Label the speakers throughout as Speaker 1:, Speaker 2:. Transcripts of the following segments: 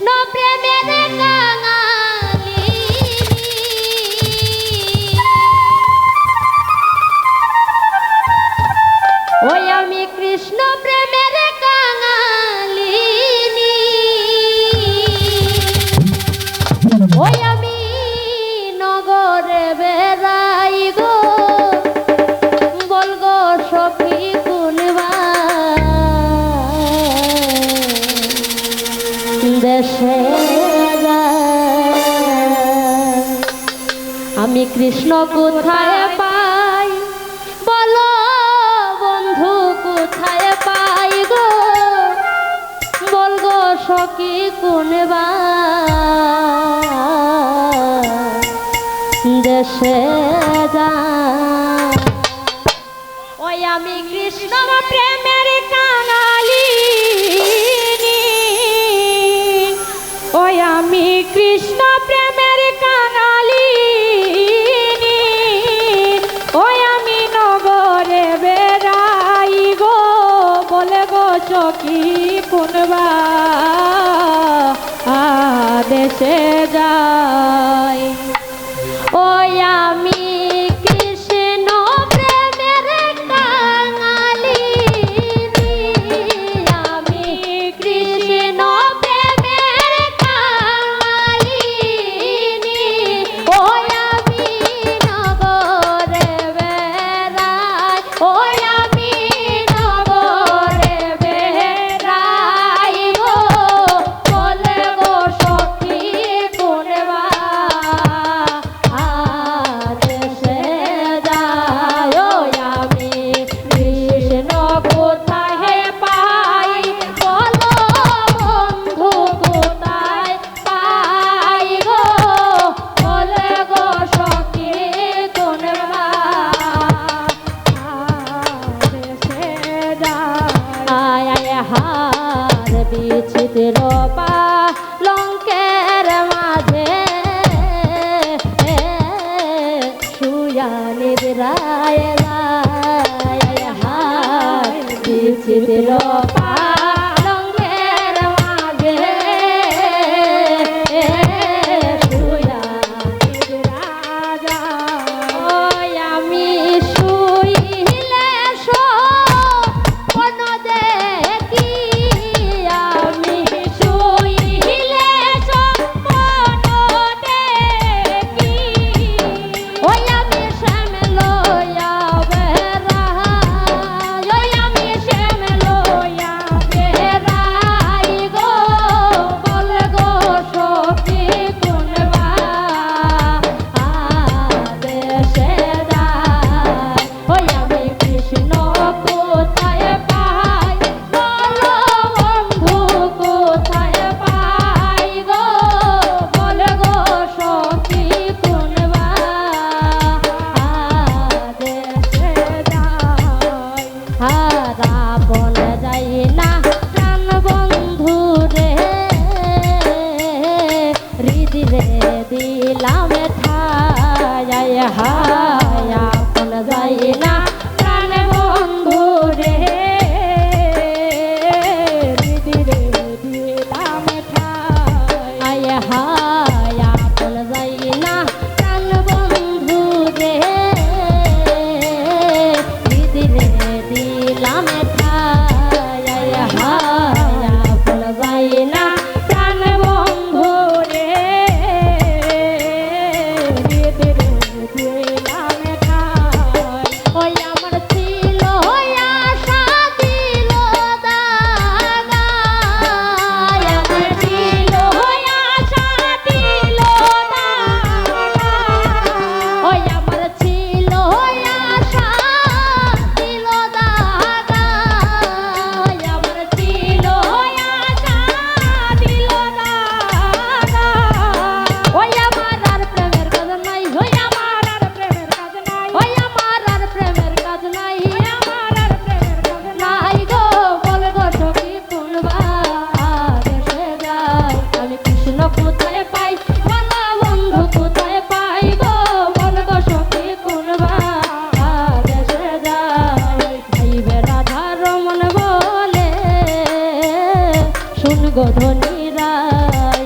Speaker 1: কৃষ্ণ প্রেমের কাঙালি ওই আমি কৃষ্ণ প্রেমের কাঙালিনী ওই আমি নগরে বেড়াই গো বলগো সখী কোনবা দেশে আমি কৃষ্ণ কোথায় পাই বলো বন্ধু কোথায় পাই গো বলগো সখী কোনবা দেশে যা ওই আমি কৃষ্ণ প্রেমের কাঙালিনী ওই আমি কৃষ্ণ প্রেমের কাঙালিনী ওই আমি নগরে বেড়াই গো বলে গো চকি কোনবা দেশে যাই ওই আমি কৃষ্ণ প্রেমের কাঙালিনী আমি কৃষ্ণ প্রেমের কাঙালিনী ওই আমি নগরে বেড়াই ওই আমি নগরে বেড়াই গো বলে গো সখী কোনবা দেশে যাই ওই আমি কৃষ্ণ কোথায় পাই বলো বন্ধু কোথায় পাই গো বলে গো সখী কোনবা দেশে যাই হার বিচিত্র লঙ্কের মাঝে সুয়ানির রায় হার বিচিত্র লঙ্কের মাঝে সুয়ানির রাজা ওই আমি শুইলে স্বপ্ন দেখি আমি শুইলে স্বপ্ন দেখি ওই আমি শ্যাম লইয়া বেড়াই ওই আমি শ্যাম লইয়া বেড়াই গো বলে গো সখী কোনবা দেশে যাই ওই আমি কৃষ্ণ কোথায় পাই বলো বন্ধু কোথায় পাই গো বলে গো সখী কোনবা দেশে যাই রাবণ যাই না প্রাণ বন্ধু রে হৃদয়ে দিলাম ঠাই হায় আপন যাই না প্রাণ বন্ধু রে হৃদয়ে দিলাম ঠাই হায় আপন যাই না প্রাণ বন্ধু রে হৃদয়ে দিলাম ঠাই হায় আপন যাই না প্রাণ বন্ধু রে হৃদয়ে দিলাম ঠাই ওই আমার ছিল আশা দিল দাগা আমার ছিল আশা দিল দাগা ওই আমার ছিল আশা দিল দাগা আমার ছিল আশা দিল দাগা ওই আমার আর প্রেমের কাজ নাই ওই আমার আর প্রেমের কাজ নাই ওই আমার আর প্রেমের কাজ নাই আমার আর প্রেমের কাজ নাই গো বল গো সখী কোনবা দেশে যাই আমি কৃষ্ণ কোথায় পাই বলো বন্ধু কোথায় পাই গো বল গো সখী কোনবা দেশে যাই ভাইবে রাধা রমন বলে শুন গো ধনী রায়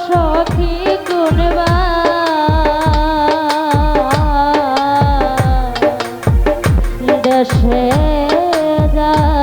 Speaker 1: সখী কোনবা দেশে যা